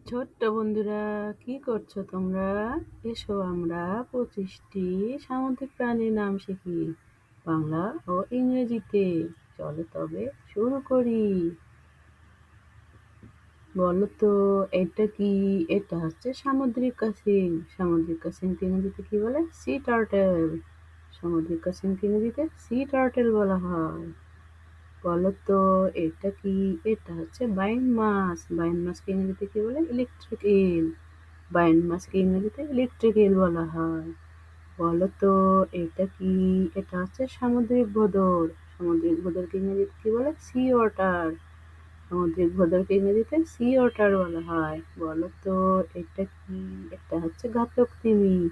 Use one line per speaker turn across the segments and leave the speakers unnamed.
ছোট্ট বন্ধুরা, কি করছো তোমরা? এসো আমরা 25টি সামুদ্রিক প্রাণীর নাম শিখি, বাংলা ও ইংরেজিতে। চলো তবে শুরু করি। বলো তো, এটা কি? এটা হচ্ছে সামুদ্রিক কাছিম। সামুদ্রিক কাছিমকে ইংরেজিতে কি বলে? Sea turtle. সামুদ্রিক কাছিমকে ইংরেজিতে সি টার্টেল বলা হয়। বলো তো, এটা কি? এটা হচ্ছে বাইন মাছ। বাইন মাছকে ইংরেজিতে কি বলে? Electric eel। বাইন মাছকে ইংরেজিতে ইলেকট্রিক eel বলা হয়। বলো তো, এটা কি? এটা হচ্ছে সামুদ্রিক ভোঁদড়। সামুদ্রিক ভোঁদড়কে ইংরেজিতে কি বলে? Sea otter. সামুদ্রিক ভোঁদড়কে ইংরেজিতে সি ওয়াটার বলা হয়। বলো তো, এটা কি? এটা হচ্ছে ঘাতক তিমি।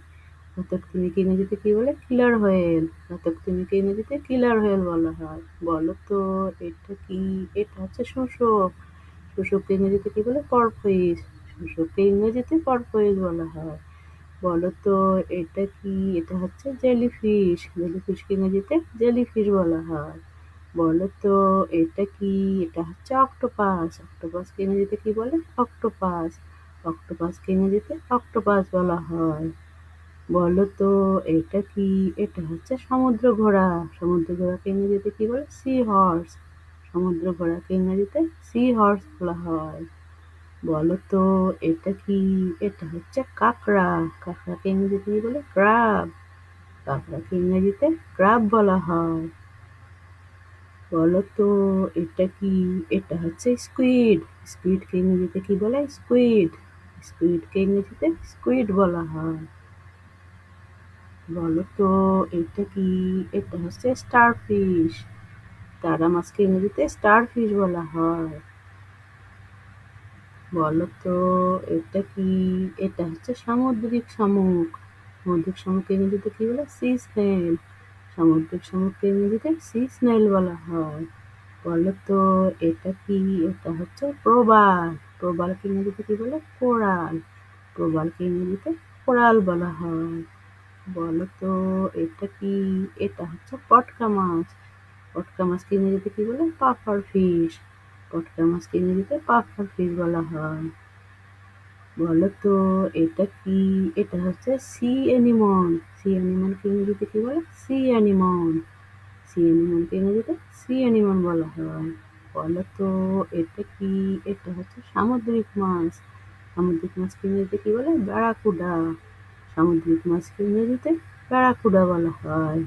ঘাতক তিমিকে ইংরেজিতে কি বলে? কিলার হোয়েল। ঘাতক তিমিকে ইংরেজিতে কিলার হোয়েল বলা হয়। বলো তো, এটা কি? এটা হচ্ছে শোষক। শোষককে ইংরেজিতে কি বলে? পরফিশ। শোষককে ইংরেজিতে পরফিশ বলা হয়। বলো তো, এটা কি? এটা হচ্ছে জেলিফিশ। জেলিফিশকে ইংরেজিতে জেলিফিশ বলা হয়। বলো তো, এটা কি? এটা হচ্ছে অক্টোপাস। অক্টোপাসকে ইংরেজিতে কি বলে? অক্টোপাস। অক্টোপাসকে ইংরেজিতে অক্টোপাস বলা হয়। বলো তো, এটা কি? এটা হচ্ছে সমুদ্র ঘোড়া। সমুদ্র ঘোড়াকে ইংরেজিতে কি বলে? Sea horse. সমুদ্র ঘোড়াকে ইংরেজিতে সি হর্স বলা হয়। বলো তো, এটা কি? এটা হচ্ছে কাঁকড়া। কাঁকড়াকে ইংরেজিতে কি বলে? ক্রাব। কাঁকড়াকে ইংরেজিতে ক্রাব বলা হয়। বলো তো, এটা কি? এটা হচ্ছে স্কুইড। স্কুইডকে ইংরেজিতে কি বলে? স্কুইড। স্কুইডকে ইংরেজিতে স্কুইড বলা হয়। বলো তো, এটা কি? এটা হচ্ছে স্টারফিশ। তারা মাছকে ইংরেজিতে স্টারফিশ বলা হয়। বলো তো, এটা কি? এটা হচ্ছে সামুদ্রিক শামুক। সামুদ্রিক শামুককে ইংরেজিতে কি বলে? Sea snail. সামুদ্রিক শামুককে ইংরেজিতে সি স্নেল বলা হয়। বলো তো, এটা কি? এটা হচ্ছে প্রবাল। প্রবালকে ইংরেজিতে কি বলে? কোরাল। প্রবালকে ইংরেজিতে কোরাল বলা হয়। বলো তো, এটা কি? এটা হচ্ছে পটকা মাছ। পটকা মাছকে ইংরেজিতে কি বলে? Puffer fish. পটকা মাছকে ইংরেজিতে পাফার ফিশ বলা হয়। বলো তো, এটা কি? এটা হচ্ছে সি অ্যানিমন। সি অ্যানিমনকে ইংরেজিতে কি বলে? C anemone. সি অ্যানিমনকে ইংরেজিতে সি অ্যানিমন বলা হয়। বলো তো, এটা কি? এটা হচ্ছে সামুদ্রিক মাছ। সামুদ্রিক মাছকে ইংরেজিতে কি বলে? ব্যারাকুডা। সামুদ্রিক মাছকে ইংরেজিতে ব্যারাকুডা বলা হয়।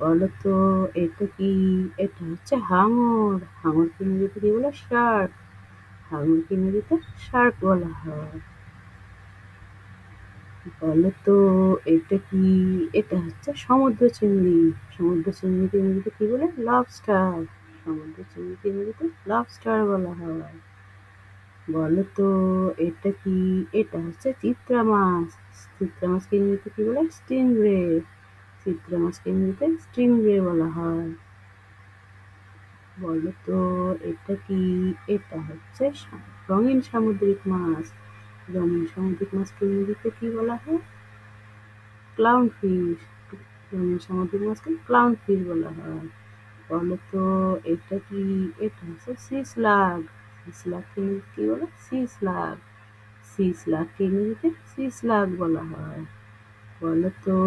বলো তো, এটা কি? এটা হচ্ছে হাঙর। হাঙরকে ইংরেজিতে কি বলে? শার্ক। হাঙরকে ইংরেজিতে শার্ক বলা হয়। বলো তো, এটা কি? এটা হচ্ছে সমুদ্র চিংড়ি। সমুদ্র চিংড়িকে ইংরেজিতে কি বলে? লবস্টার। সমুদ্র চিংড়িকে ইংরেজিতে লবস্টার বলা হয়। বলো তো, এটা কি? এটা হচ্ছে চিত্রা মাছ। চিত্রা মাছকে ইংরেজিতে কি বলে? স্টিংরে। চিত্রা মাছকে ইংরেজিতে স্টিংরে বলা হয়। বলো তো, এটা কি? এটা হচ্ছে রঙিন সামুদ্রিক মাছ। রঙিন সামুদ্রিক মাছকে ইংরেজিতে কি বলা হয়? Clown fish. রঙিন সামুদ্রিক মাছকে ক্লাউন ফিশ বলা হয়। বলো তো, এটা কি? এটা হচ্ছে সি স্লাগ। সি স্লাগকে ইংরেজিতে কি বলে? C slug. সি স্লাগকে ইংরেজিতে সি স্লাগ বলা হয়। বলো তো,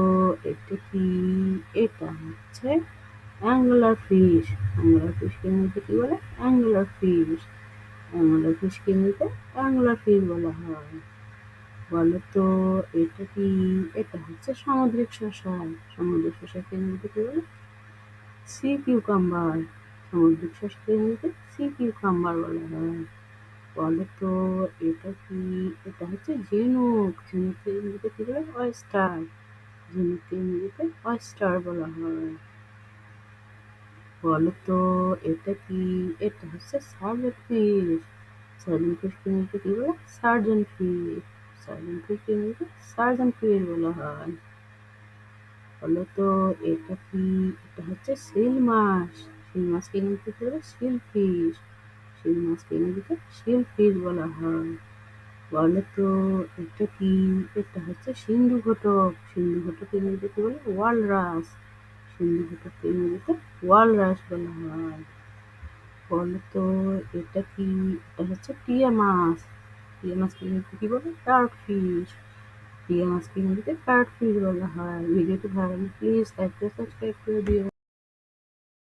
এটা কি? এটা হচ্ছে অ্যাঙ্গুলার ফিশ। অ্যাঙ্গুলার ফিশকে ইংরেজিতে কি বলে? Angular fish. অ্যাঙ্গুলার ফিশকে ইংরেজিতে অ্যাঙ্গুলার ফিশ বলা হয়। বলো তো, এটা কি? এটা হচ্ছে সামুদ্রিক শসা। সামুদ্রিক শসাকে ইংরেজিতে কি বলে? Sea cucumber. সামুদ্রিক শসাকে ইংরেজিতে সি কিউকাম্বার বলা হয়। বলো তো, এটা কি? এটা হচ্ছে ঝিনুক। ঝিনুককে ইংরেজিতে কি বলে? অয়েস্টার। ঝিনুককে ইংরেজিতে অয়েস্টার বলা হয়। বলো তো, এটা কি? এটা হচ্ছে সার্জেন্ট ফিশ। সার্জেন্ট ফিশকে ইংরেজিতে কি বলে? Sergeant fish. সার্জেন্ট ফিশকে ইংরেজিতে সার্জেন্ট ফিশ বলা হয়। বলো তো, এটা কি? এটা হচ্ছে শিল মাছ। শিল মাছকে ইংরেজিতে কি বলে? শিল ফিশ। শিল মাছকে ইংরেজিতে শিল ফিশ বলা হয়। বলো তো, এটা কি? এটা হচ্ছে সিন্ধু ঘটক। সিন্ধু ঘটক ইংরেজিতে কি বলে? ওয়ালরাস। সিন্ধু ঘটককে ইংরেজিতে ওয়ালরাস বলা হয়। বলো তো, এটা কি? এটা হচ্ছে টিয়া মাছ। টিয়া মাছকে ইংরেজিতে কি বলে? Tart fish. টিয়া মাছকে ইংরেজিতে টার্ট ফিশ বলা হয়। ভিডিওটি ভালো লাগলে প্লিজ লাইক করে সাবস্ক্রাইব করে দিও।